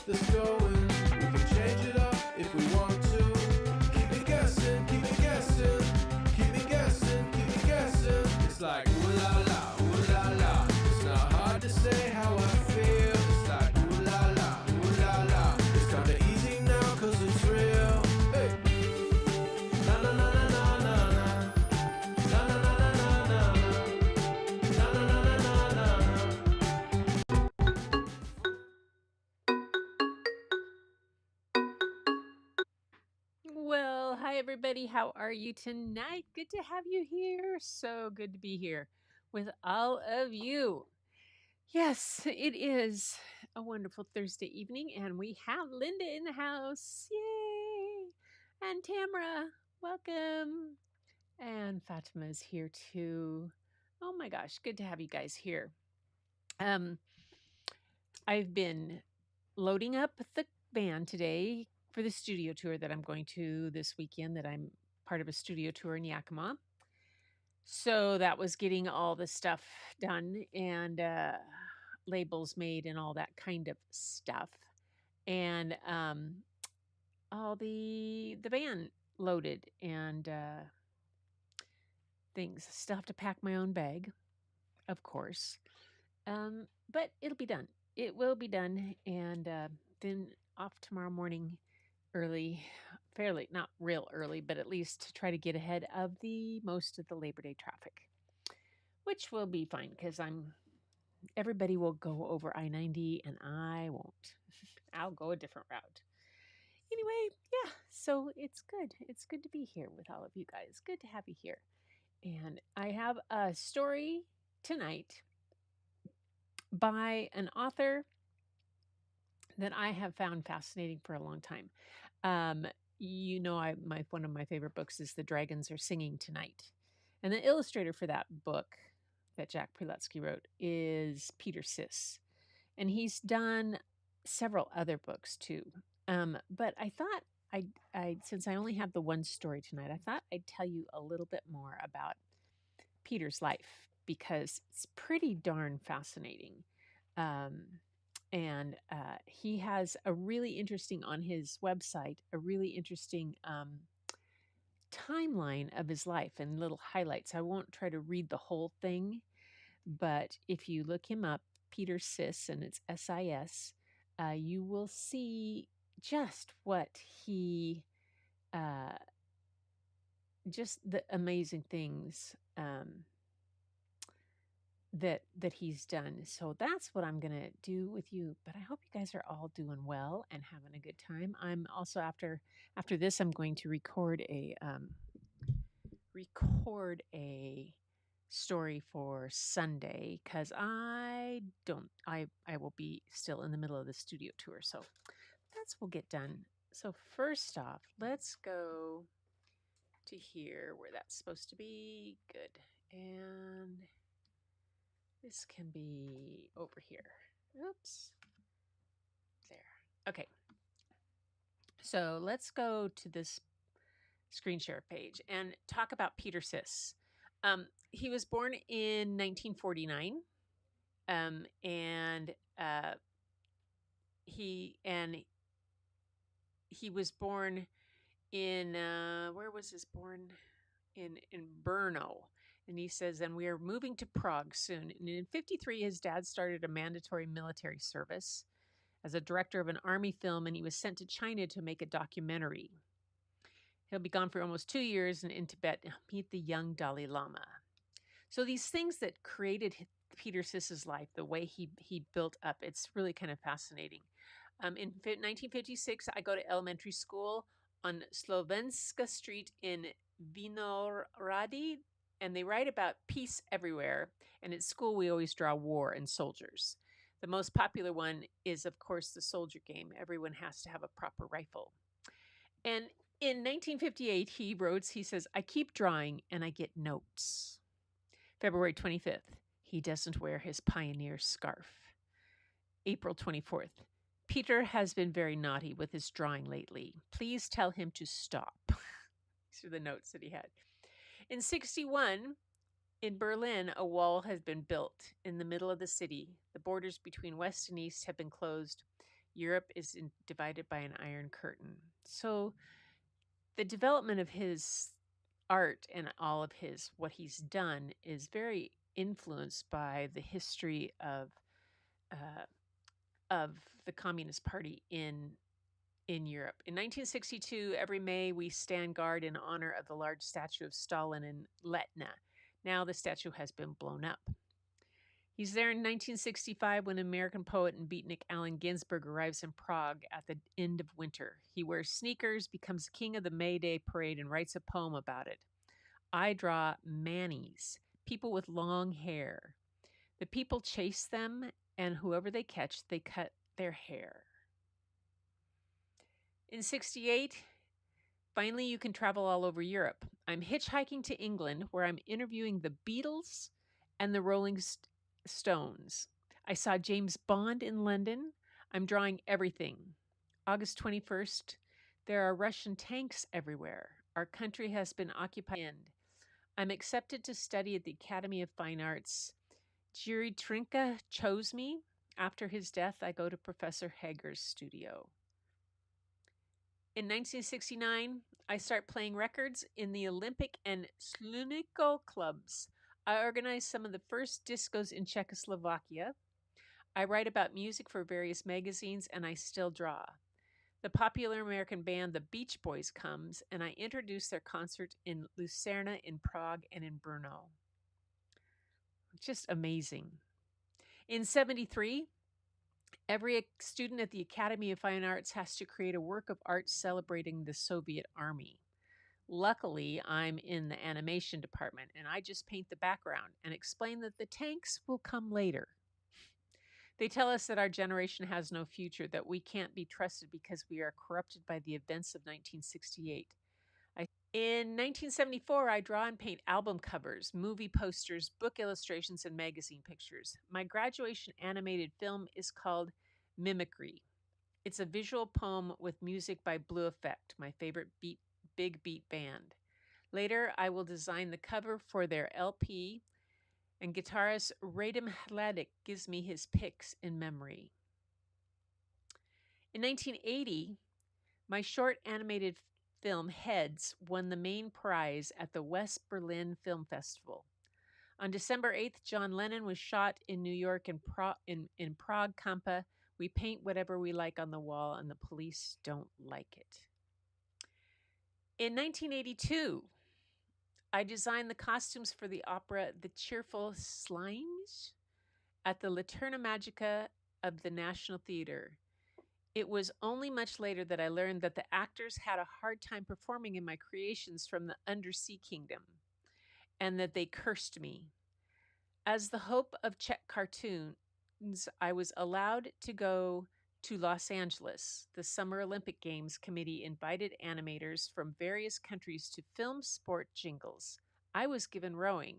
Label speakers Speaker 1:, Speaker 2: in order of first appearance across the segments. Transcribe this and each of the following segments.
Speaker 1: that's going. We can change it up if we want to. Keep it guessing, keep it guessing, keep it guessing, keep it guessing. It's like ooh la la, ooh la la. It's not hard to say how I feel. It's like ooh la la, ooh la la. It's kinda easy now 'cause it's real. Hey. Na na na na na na na. Na na na na na na. Na na na na na na.
Speaker 2: Well, hi everybody. How are you tonight? Good to have you here. So good to be here with all of you. Yes, it is a wonderful Thursday evening, and we have Linda in the house. Yay! And Tamara, welcome. And Fatima is here too. Oh my gosh, good to have you guys here. I've been loading up the van today for the studio tour that I'm going to this weekend, that I'm part of a studio tour in Yakima. So that was getting all the stuff done and labels made and all that kind of stuff. And all the van loaded and things. Still have to pack my own bag, of course. But it'll be done. It will be done. And then off tomorrow morning early, fairly, not real early, but at least to try to get ahead of the most of the Labor Day traffic, which will be fine because everybody will go over I-90 and I won't. I'll go a different route. Anyway, yeah, so it's good. It's good to be here with all of you guys. Good to have you here. And I have a story tonight by an author that I have found fascinating for a long time. One of my favorite books is The Dragons Are Singing Tonight. And the illustrator for that book that Jack Prelutsky wrote is Peter Sis. And he's done several other books too. But I thought since I only have the one story tonight, I thought I'd tell you a little bit more about Peter's life because it's pretty darn fascinating. And he has a really interesting, on his website, a really interesting timeline of his life and little highlights. I won't try to read the whole thing, but if you look him up, Peter Sis, and it's SIS, you will see just what he, just the amazing things that he's done. So that's what I'm going to do with you. But I hope you guys are all doing well and having a good time. I'm also after this, I'm going to record a story for Sunday because I will be still in the middle of the studio tour. So that's will get done. So first off, let's go to here where that's supposed to be. Good. And this can be over here. Oops. There. Okay. So let's go to this screen share page and talk about Peter Sis. He was born in 1949. And he was born in where was his born? In Brno. And he says, and we are moving to Prague soon. And in 1953, his dad started a mandatory military service as a director of an army film, and he was sent to China to make a documentary. He'll be gone for almost 2 years and in Tibet meet the young Dalai Lama. So these things that created Peter Sis's life, the way he built up, it's really kind of fascinating. In 1956, I go to elementary school on Slovenska Street in Vinohrady, and they write about peace everywhere. And at school, we always draw war and soldiers. The most popular one is, of course, the soldier game. Everyone has to have a proper rifle. And in 1958, he says, I keep drawing and I get notes. February 25th, he doesn't wear his pioneer scarf. April 24th, Peter has been very naughty with his drawing lately. Please tell him to stop. These are the notes that he had. In 1961, in Berlin, a wall has been built in the middle of the city. The borders between West and East have been closed. Europe is divided by an iron curtain. So the development of his art and all of his what he's done is very influenced by the history uh, of the Communist Party in Europe. In 1962, every May we stand guard in honor of the large statue of Stalin in Letna. Now the statue has been blown up. He's there in 1965 when American poet and beatnik Allen Ginsberg arrives in Prague at the end of winter. He wears sneakers, becomes king of the May Day parade, and writes a poem about it. I draw Mannies, people with long hair. The people chase them, and whoever they catch, they cut their hair. In 68, finally, you can travel all over Europe. I'm hitchhiking to England, where I'm interviewing the Beatles and the Rolling Stones. I saw James Bond in London. I'm drawing everything. August 21st, there are Russian tanks everywhere. Our country has been occupied. I'm accepted to study at the Academy of Fine Arts. Jiri Trinka chose me. After his death, I go to Professor Hager's studio. In 1969, I start playing records in the Olympic and Sluniko clubs. I organized some of the first discos in Czechoslovakia. I write about music for various magazines, and I still draw. The popular American band The Beach Boys comes, and I introduce their concert in Lucerna, in Prague, and in Brno. Just amazing. In 73, every student at the Academy of Fine Arts has to create a work of art celebrating the Soviet Army. Luckily, I'm in the animation department, and I just paint the background and explain that the tanks will come later. They tell us that our generation has no future, that we can't be trusted because we are corrupted by the events of 1968. In 1974, I draw and paint album covers, movie posters, book illustrations, and magazine pictures. My graduation animated film is called Mimicry. It's a visual poem with music by Blue Effect, my favorite big beat band. Later, I will design the cover for their LP, and guitarist Radim Hladic gives me his picks in memory. In 1980, my short animated film Heads won the main prize at the West Berlin Film Festival. On December 8th, John Lennon was shot in New York and in Prague, Kampa. We paint whatever we like on the wall, and the police don't like it. In 1982, I designed the costumes for the opera The Cheerful Slimes at the Laterna Magica of the National Theater. It was only much later that I learned that the actors had a hard time performing in my creations from the Undersea Kingdom, and that they cursed me. As the hope of Czech cartoons, I was allowed to go to Los Angeles. The Summer Olympic Games Committee invited animators from various countries to film sport jingles. I was given rowing.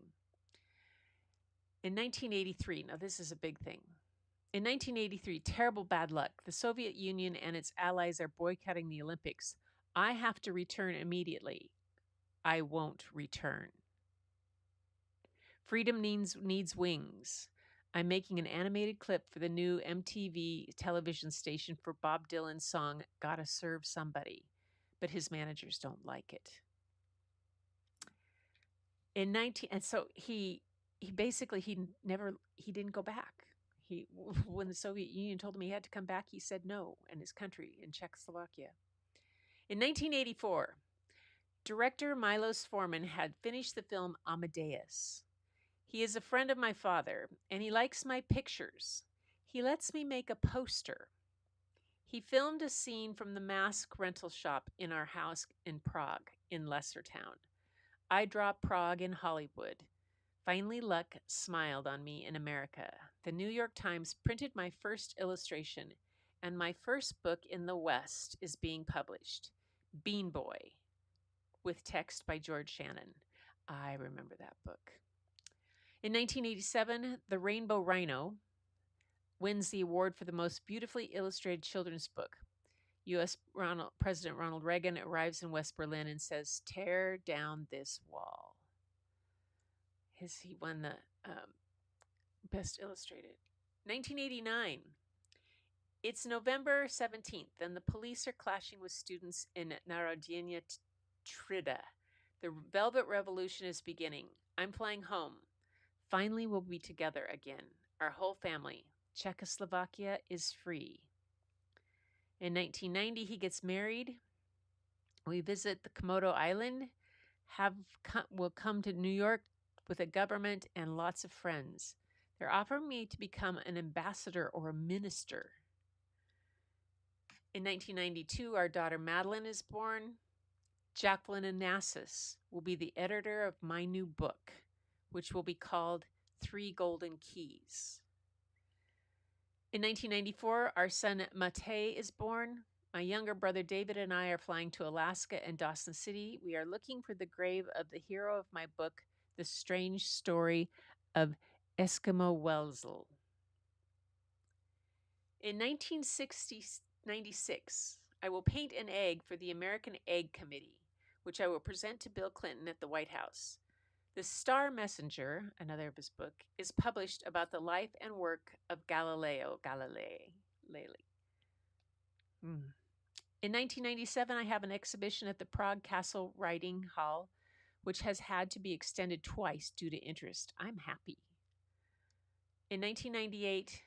Speaker 2: In 1983, now this is a big thing. In 1983, terrible bad luck. The Soviet Union and its allies are boycotting the Olympics. I have to return immediately. I won't return. Freedom needs wings. I'm making an animated clip for the new MTV television station for Bob Dylan's song, Gotta Serve Somebody, but his managers don't like it. And so he didn't go back. When the Soviet Union told him he had to come back, he said no, and his country in Czechoslovakia. In 1984, director Milos Forman had finished the film Amadeus. He is a friend of my father, and he likes my pictures. He lets me make a poster. He filmed a scene from the mask rental shop in our house in Prague, in Lessertown. I draw Prague in Hollywood. Finally, luck smiled on me in America. The New York Times printed my first illustration, and my first book in the West is being published, Bean Boy, with text by George Shannon. I remember that book. In 1987, The Rainbow Rhino wins the award for the most beautifully illustrated children's book. U.S. President Ronald Reagan arrives in West Berlin and says, "Tear down this wall." He won the Best Illustrated. 1989, It's November 17th, and the police are clashing with students in Narodyenia Trida. The Velvet Revolution is beginning. I'm flying home. Finally, we'll be together again. Our whole family. Czechoslovakia is free. In 1990, he gets married. We visit the Komodo Island. Will come to New York with a government and lots of friends. They're offering me to become an ambassador or a minister. In 1992, our daughter Madeline is born. Jacqueline Onassis will be the editor of my new book, which will be called 3 Golden Keys. In 1994, our son Matej is born. My younger brother David and I are flying to Alaska and Dawson City. We are looking for the grave of the hero of my book, The Strange Story of Eskimo Welsel. In 1996, I will paint an egg for the American Egg Committee, which I will present to Bill Clinton at the White House. The Star Messenger, another of his book, is published about the life and work of Galileo Galilei. In 1997, I have an exhibition at the Prague Castle Writing Hall, which has had to be extended twice due to interest. I'm happy. In 1998,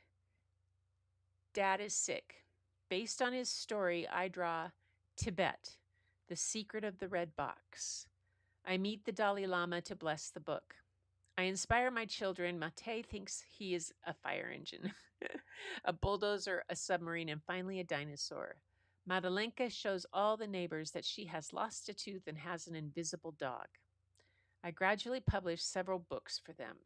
Speaker 2: Dad is sick. Based on his story, I draw Tibet, The Secret of the Red Box. I meet the Dalai Lama to bless the book. I inspire my children. Matej thinks he is a fire engine, a bulldozer, a submarine, and finally a dinosaur. Madalenka shows all the neighbors that she has lost a tooth and has an invisible dog. I gradually published several books for them.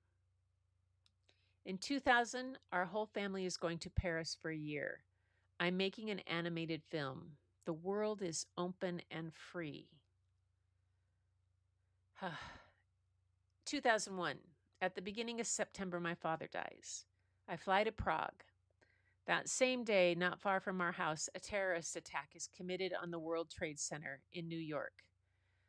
Speaker 2: In 2000, our whole family is going to Paris for a year. I'm making an animated film. The world is open and free. 2001. At the beginning of September, my father dies. I fly to Prague. That same day, not far from our house, a terrorist attack is committed on the World Trade Center in New York.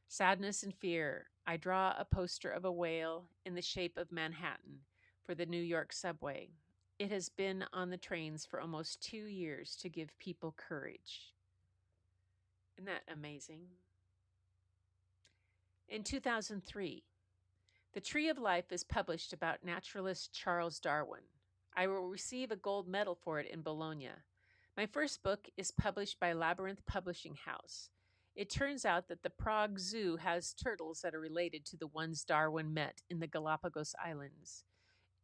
Speaker 2: Sadness and fear. I draw a poster of a whale in the shape of Manhattan for the New York subway. It has been on the trains for almost 2 years to give people courage. Isn't that amazing? In 2003, The Tree of Life is published about naturalist Charles Darwin. I will receive a gold medal for it in Bologna. My first book is published by Labyrinth Publishing House. It turns out that the Prague Zoo has turtles that are related to the ones Darwin met in the Galapagos Islands.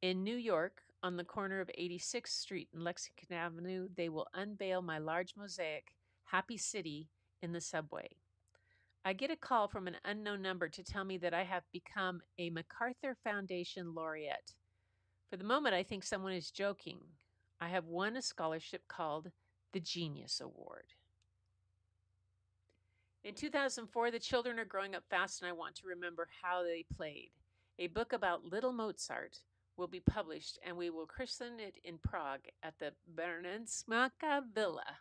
Speaker 2: In New York, on the corner of 86th Street and Lexington Avenue, they will unveil my large mosaic, Happy City, in the subway. I get a call from an unknown number to tell me that I have become a MacArthur Foundation laureate. For the moment, I think someone is joking. I have won a scholarship called the Genius Award. In 2004, the children are growing up fast and I want to remember how they played. A book about little Mozart will be published and we will christen it in Prague at the Bernensmaka Villa.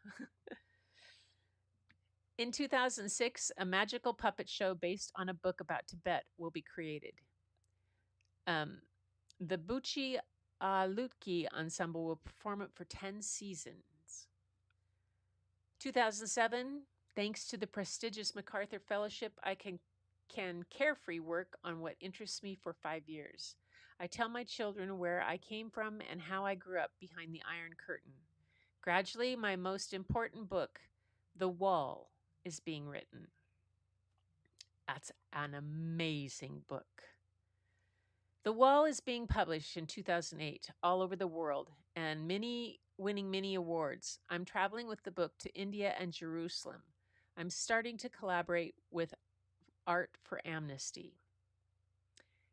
Speaker 2: In 2006, a magical puppet show based on a book about Tibet will be created. The Buchi Lutki Ensemble will perform it for 10 seasons. 2007, thanks to the prestigious MacArthur Fellowship, I can carefree work on what interests me for 5 years. I tell my children where I came from and how I grew up behind the Iron Curtain. Gradually, my most important book, The Wall, is being written. That's an amazing book. The Wall is being published in 2008 all over the world and winning many awards. I'm traveling with the book to India and Jerusalem. I'm starting to collaborate with Art for Amnesty.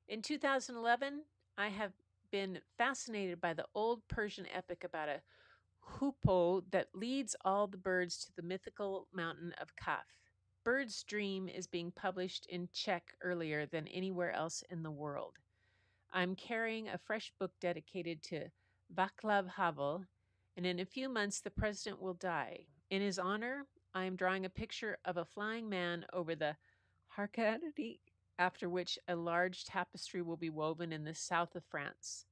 Speaker 2: In 2011, I have been fascinated by the old Persian epic about a hoopoe that leads all the birds to the mythical mountain of Kaf. Bird's Dream is being published in Czech earlier than anywhere else in the world. I'm carrying a fresh book dedicated to Václav Havel, and in a few months the president will die. In his honor, I am drawing a picture of a flying man over the Arcady, after which a large tapestry will be woven in the south of France.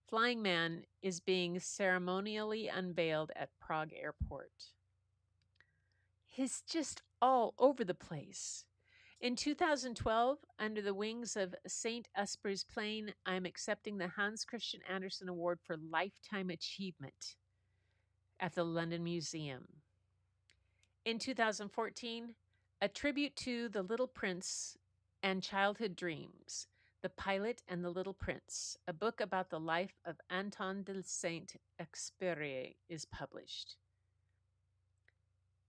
Speaker 2: Flying Man is being ceremonially unveiled at Prague Airport. He's just all over the place. In 2012, under the wings of St. Esper's Plane, I'm accepting the Hans Christian Andersen Award for Lifetime Achievement at the London Museum. In 2014, a tribute to The Little Prince and Childhood Dreams, The Pilot and the Little Prince, a book about the life of Anton de Saint-Exupéry, is published.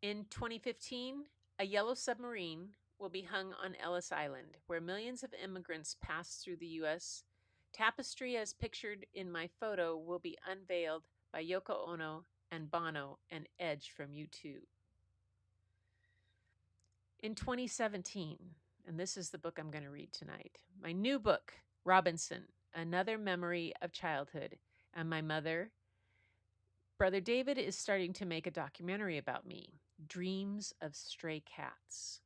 Speaker 2: In 2015, a yellow submarine will be hung on Ellis Island, where millions of immigrants pass through the U.S. Tapestry, as pictured in my photo, will be unveiled by Yoko Ono and Bono and Edge from U2. In 2017, and this is the book I'm going to read tonight, my new book, Robinson, Another Memory of Childhood, and my mother, Brother David, is starting to make a documentary about me, Dreams of Stray Cats.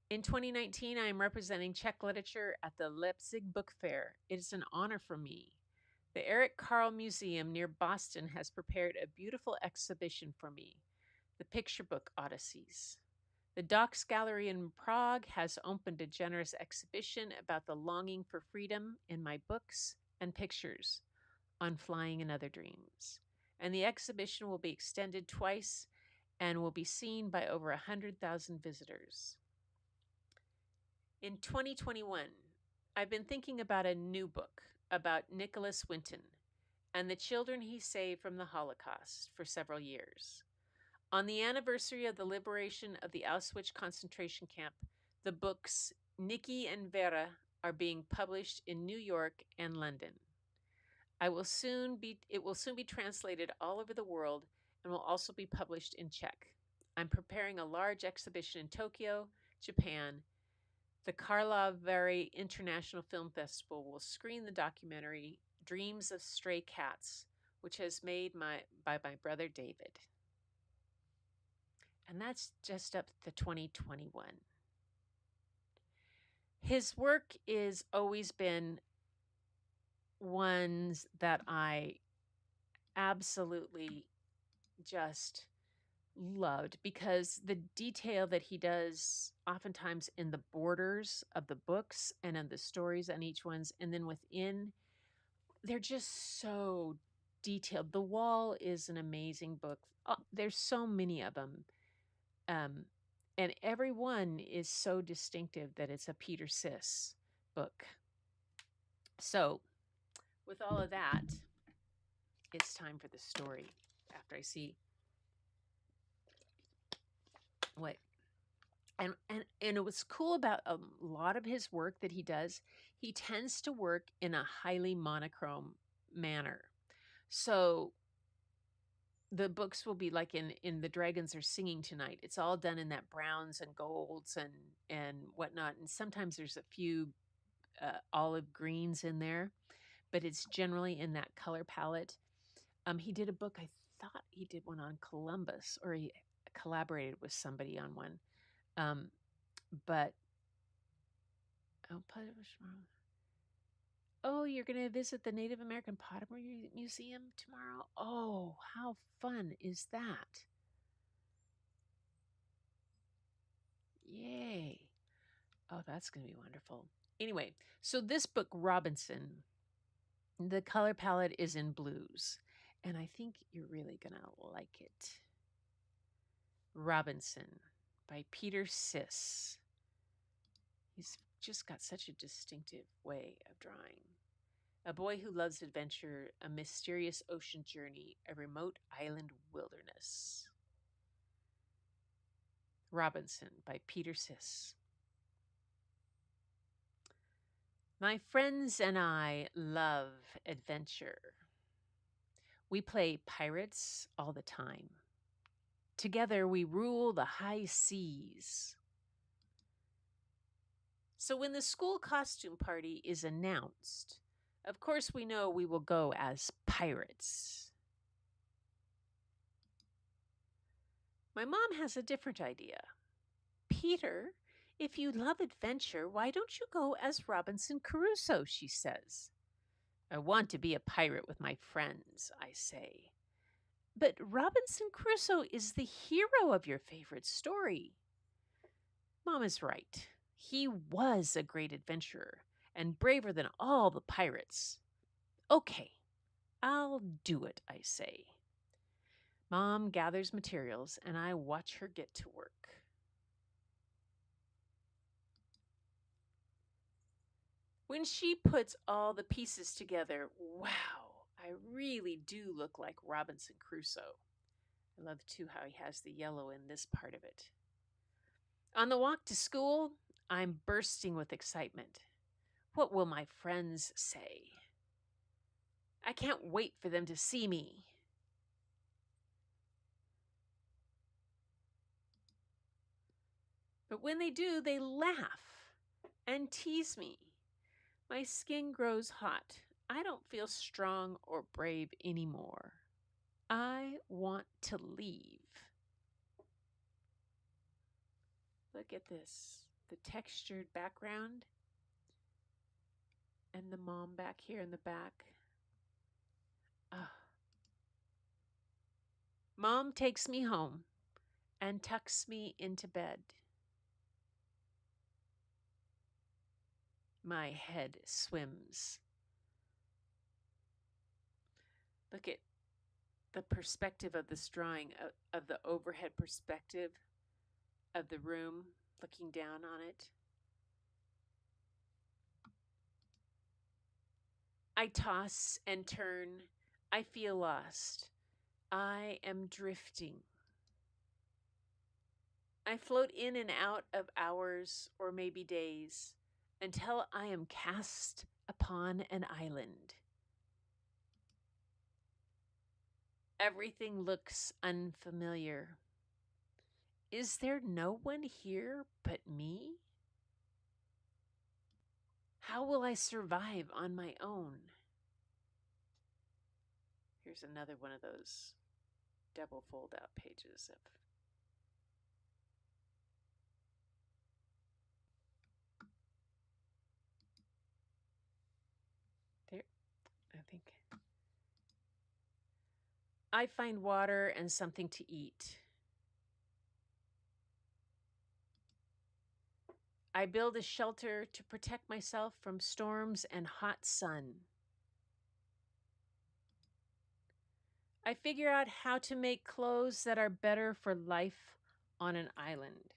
Speaker 2: In 2019, I am representing Czech literature at the Leipzig Book Fair. It is an honor for me. The Eric Carle Museum near Boston has prepared a beautiful exhibition for me, the Picture Book Odysseys. The Docks Gallery in Prague has opened a generous exhibition about the longing for freedom in my books and pictures on flying and other dreams. And the exhibition will be extended twice and will be seen by over 100,000 visitors. In 2021, I've been thinking about a new book about Nicholas Winton and the children he saved from the Holocaust for several years. On the anniversary of the liberation of the Auschwitz concentration camp, the books Nikki and Vera are being published in New York and London. It will soon be translated all over the world and will also be published in Czech. I'm preparing a large exhibition in Tokyo, Japan. The Karlovy International Film Festival will screen the documentary Dreams of Stray Cats, which has made by my brother David. And that's just up to 2021. His work has always been ones that I absolutely just loved, because the detail that he does oftentimes in the borders of the books and in the stories on each one's, and then within, they're just so detailed. The Wall is an amazing book. There's so many of them. And every one is so distinctive that it's a Peter Sis book. So with all of that, it's time for the story after I see what. And it was cool about a lot of his work that he does. He tends to work in a highly monochrome manner. So the books will be like in The Dragons Are Singing Tonight. It's all done in that browns and golds and whatnot. And sometimes there's a few olive greens in there, but it's generally in that color palette. He did a book, I thought he did one on Columbus, or he collaborated with somebody on one. But oh, you're going to visit the Native American Pottery Museum tomorrow? Oh, how fun is that? Yay. Oh, that's going to be wonderful. Anyway, so this book, Robinson, the color palette is in blues, and I think you're really going to like it. Robinson by Peter Sis. He's just got such a distinctive way of drawing. A boy who loves adventure, a mysterious ocean journey, a remote island wilderness. Robinson by Peter Sis. My friends and I love adventure. We play pirates all the time. Together we rule the high seas. So when the school costume party is announced, of course we know we will go as pirates. My mom has a different idea. Peter, if you love adventure, why don't you go as Robinson Crusoe, she says. I want to be a pirate with my friends, I say. But Robinson Crusoe is the hero of your favorite story. Mom is right. He was a great adventurer and braver than all the pirates. Okay, I'll do it, I say. Mom gathers materials and I watch her get to work. When she puts all the pieces together, wow, I really do look like Robinson Crusoe. I love too how he has the yellow in this part of it. On the walk to school, I'm bursting with excitement. What will my friends say? I can't wait for them to see me. But when they do, they laugh and tease me. My skin grows hot. I don't feel strong or brave anymore. I want to leave. Look at this. The textured background and the mom back here in the back. Mom takes me home and tucks me into bed. My head swims. Look at the perspective of this drawing, of the overhead perspective of the room, looking down on it. I toss and turn. I feel lost. I am drifting. I float in and out of hours or maybe days until I am cast upon an island. Everything looks unfamiliar. Is there no one here but me? How will I survive on my own? Here's another one of those double fold out pages of there, I think. I find water and something to eat. I build a shelter to protect myself from storms and hot sun. I figure out how to make clothes that are better for life on an island.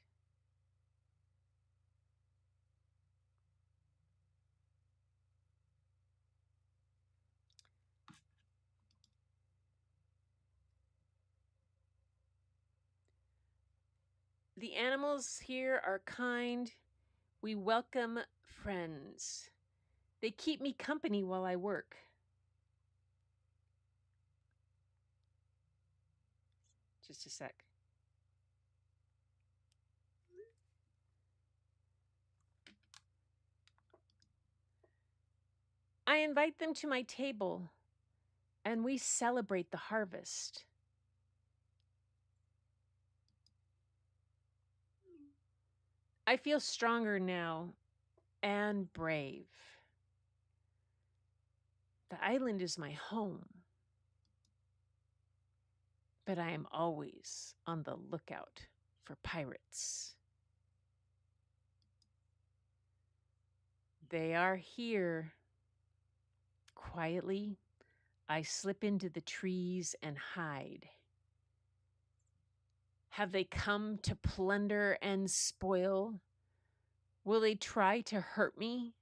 Speaker 2: The animals here are kind. We welcome friends. They keep me company while I work. Just a sec. I invite them to my table and we celebrate the harvest. I feel stronger now and brave. The island is my home, but I am always on the lookout for pirates. They are here. Quietly, I slip into the trees and hide. Have they come to plunder and spoil? Will they try to hurt me?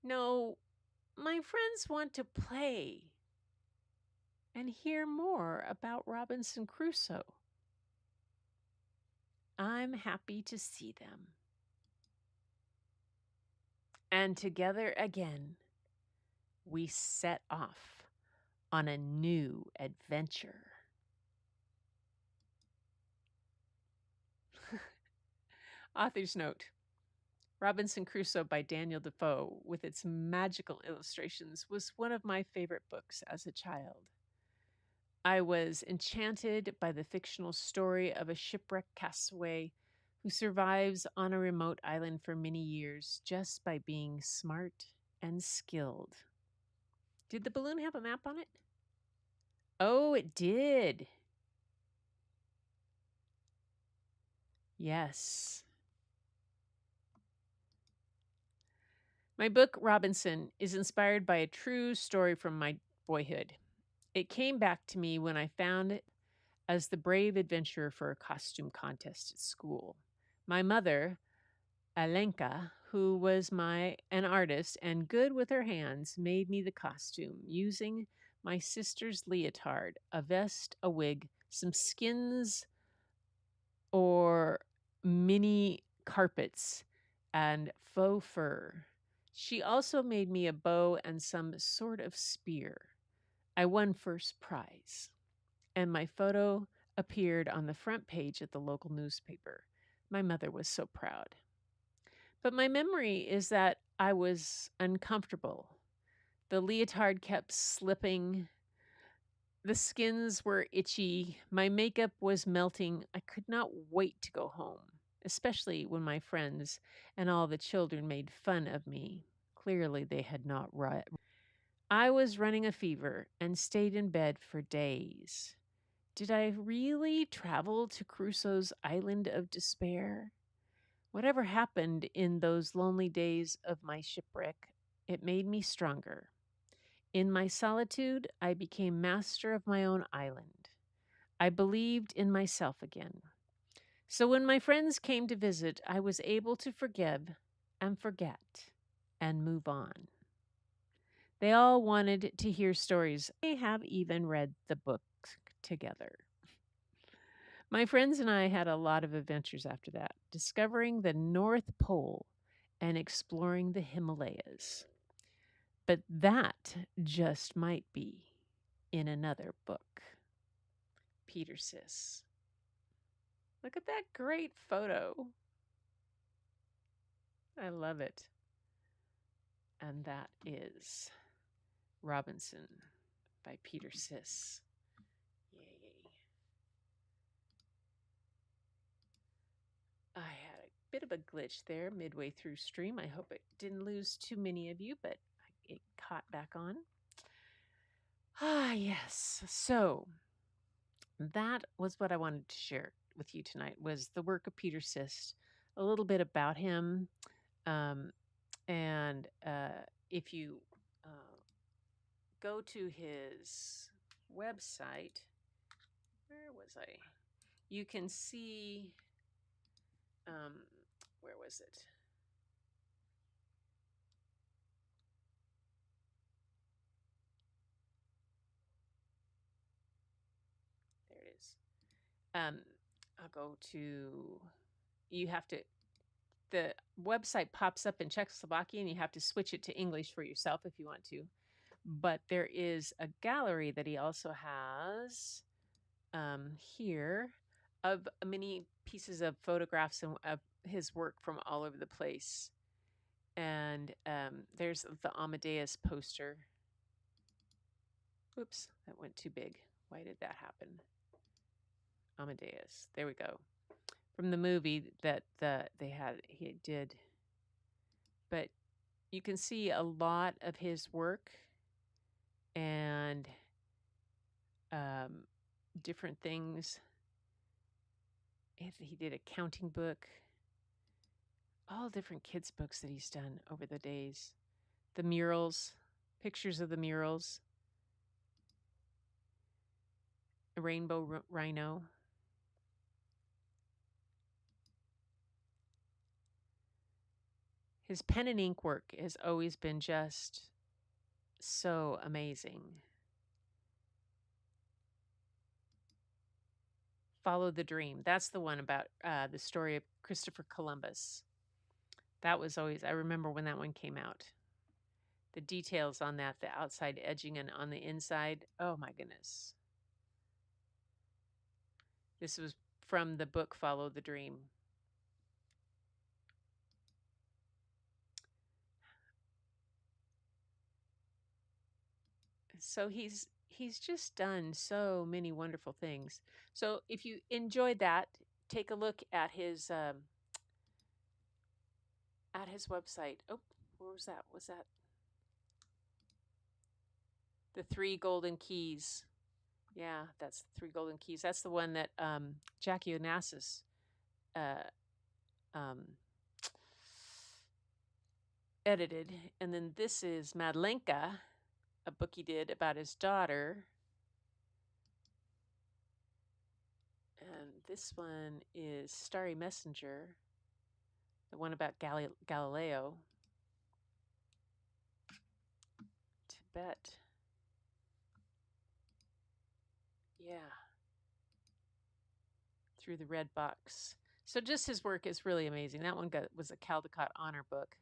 Speaker 2: No, my friends want to play and hear more about Robinson Crusoe. I'm happy to see them. And together again, we set off on a new adventure. Author's note: Robinson Crusoe by Daniel Defoe, with its magical illustrations, was one of my favorite books as a child. I was enchanted by the fictional story of a shipwrecked castaway who survives on a remote island for many years just by being smart and skilled. Did the balloon have a map on it? Oh, it did. Yes. My book, Robinson, is inspired by a true story from my boyhood. It came back to me when I found it as the brave adventurer for a costume contest at school. My mother, Alenka, who was an artist and good with her hands, made me the costume using my sister's leotard, a vest, a wig, some skins or mini carpets, and faux fur. She also made me a bow and some sort of spear. I won first prize, and my photo appeared on the front page of the local newspaper. My mother was so proud. But my memory is that I was uncomfortable. The leotard kept slipping. The skins were itchy. My makeup was melting. I could not wait to go home, especially when my friends and all the children made fun of me. Clearly, they had not read. I was running a fever and stayed in bed for days. Did I really travel to Crusoe's island of despair? Whatever happened in those lonely days of my shipwreck, it made me stronger. In my solitude, I became master of my own island. I believed in myself again. So when my friends came to visit, I was able to forgive and forget and move on. They all wanted to hear stories. They have even read the book together. My friends and I had a lot of adventures after that, discovering the North Pole and exploring the Himalayas. But that just might be in another book. Peter Sis. Look at that great photo. I love it. And that is Robinson by Peter Sis. Yay. I had a bit of a glitch there midway through stream. I hope it didn't lose too many of you, but it caught back on. Ah, yes. So that was what I wanted to share with you tonight, was the work of Peter Sis, a little bit about him. And if you go to his website, where was I? You can see, where was it? There it is. I'll go to, you have to, the website pops up in Czechoslovakian, and you have to switch it to English for yourself if you want to. But there is a gallery that he also has here of many pieces of photographs and of his work from all over the place. And there's the Amadeus poster. Oops, that went too big. Why did that happen? Amadeus. There we go. From the movie that he did. But you can see a lot of his work and different things. He did a counting book, all different kids' books that he's done over the days. The murals, pictures of the murals. A rainbow rhino. His pen and ink work has always been just so amazing. Follow the Dream. That's the one about the story of Christopher Columbus. That was always, I remember when that one came out. The details on that, the outside edging and on the inside. Oh my goodness. This was from the book Follow the Dream. So he's just done so many wonderful things. So if you enjoyed that, take a look at his website. Oh, where was that? Was that the 3 Golden Keys? Yeah, that's the 3 Golden Keys. That's the one that Jackie Onassis um, edited. And then this is Madlenka, a book he did about his daughter. And this one is Starry Messenger, the one about Galileo. Tibet. Yeah. Through the Red Box. So just his work is really amazing. That one was a Caldecott Honor book.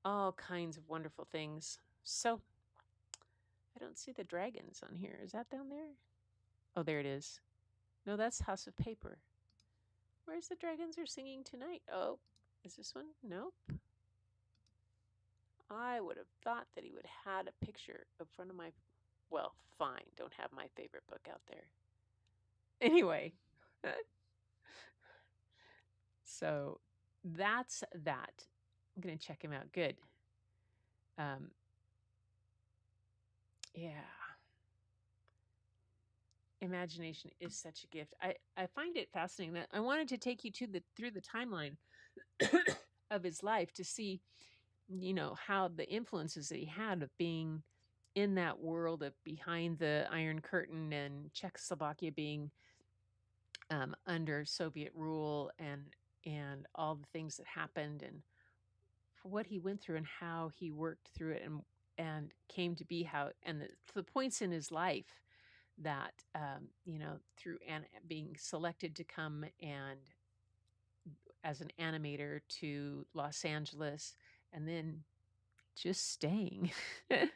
Speaker 2: All kinds of wonderful things. So I don't see the dragons on here. Is that down there? Oh, there it is. No, that's House of Paper. Where's the dragons are singing tonight? Oh, is this one? Nope. I would have thought that he would have had a picture in front of my... Well, fine. Don't have my favorite book out there. Anyway. So that's that. I'm going to check him out. Good. Yeah. Imagination is such a gift. I find it fascinating that I wanted to take you through the timeline of his life to see, how the influences that he had of being in that world of behind the Iron Curtain and Czechoslovakia being under Soviet rule and all the things that happened and for what he went through and how he worked through it and came to be and the points in his life that through being selected to come and as an animator to Los Angeles and then just staying and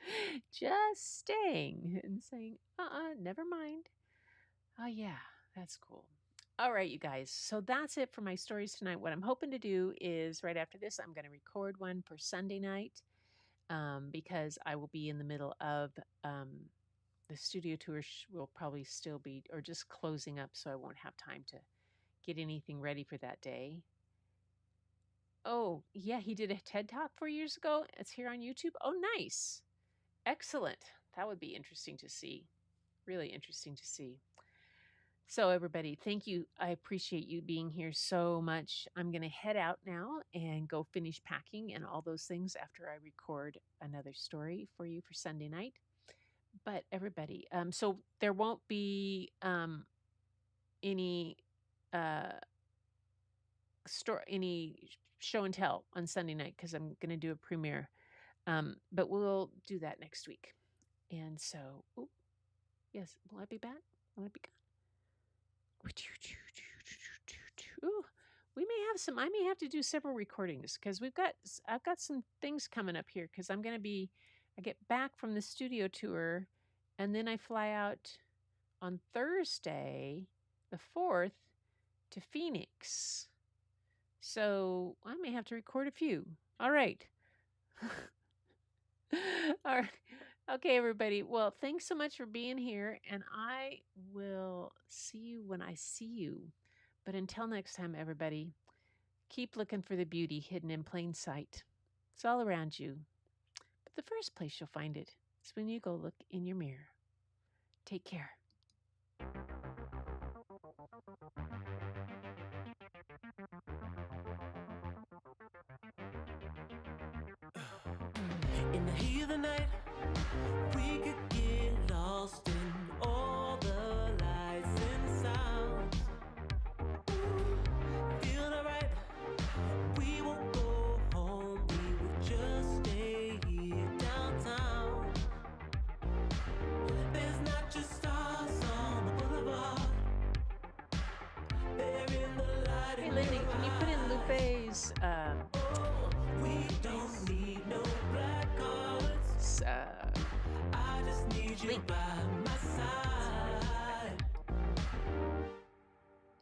Speaker 2: saying never mind. Oh yeah, that's cool. All right, you guys, so that's it for my stories tonight. What I'm hoping to do is right after this I'm going to record one for Sunday night because I will be in the middle of the studio tour will probably still be, or just closing up, so I won't have time to get anything ready for that day. Oh, yeah, he did a TED Talk 4 years ago. It's here on YouTube. Oh, nice. Excellent. That would be interesting to see. Really interesting to see. So, everybody, thank you. I appreciate you being here so much. I'm going to head out now and go finish packing and all those things after I record another story for you for Sunday night. But everybody, so there won't be any any show and tell on Sunday night because I'm going to do a premiere. But we'll do that next week. And so, yes, will I be back? Will I be gone? Ooh, I may have to do several recordings because I've got some things coming up here because I get back from the studio tour and then I fly out on Thursday, the 4th, to Phoenix. So I may have to record a few. All right. All right. Okay, everybody. Well, thanks so much for being here, and I will see you when I see you. But until next time, everybody, keep looking for the beauty hidden in plain sight. It's all around you. But the first place you'll find it is when you go look in your mirror. Take care.
Speaker 1: In the heat of the night, we could get lost in all the lights and sounds. Feel alright, we won't go home, we will just stay here downtown. There's not just stars on the boulevard, they're in the light.
Speaker 2: Hey, Lindy, can you put in Lupe's
Speaker 1: we don't need no black cards. I just need you
Speaker 2: link?
Speaker 1: by my side.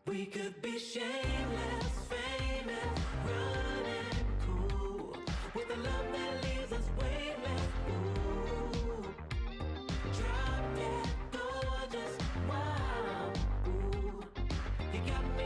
Speaker 1: We could be shameless, famous, running cool, with a love that leaves us weightless. Ooh, drop dead gorgeous, wow. Ooh, you got me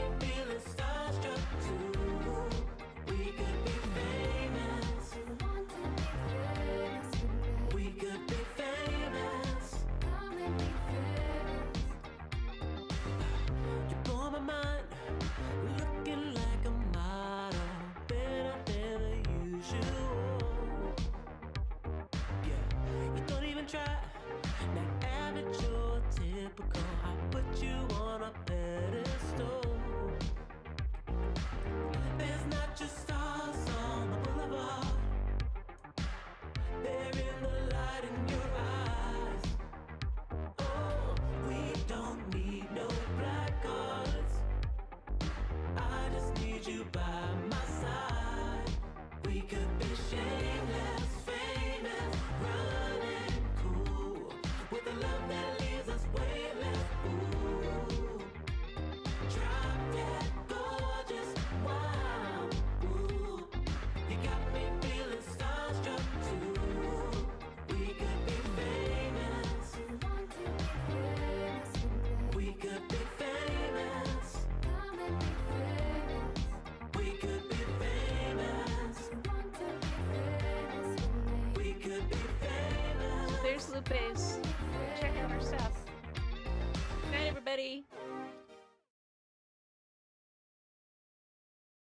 Speaker 2: Guadalupe's. Check out our stuff. Good night, everybody.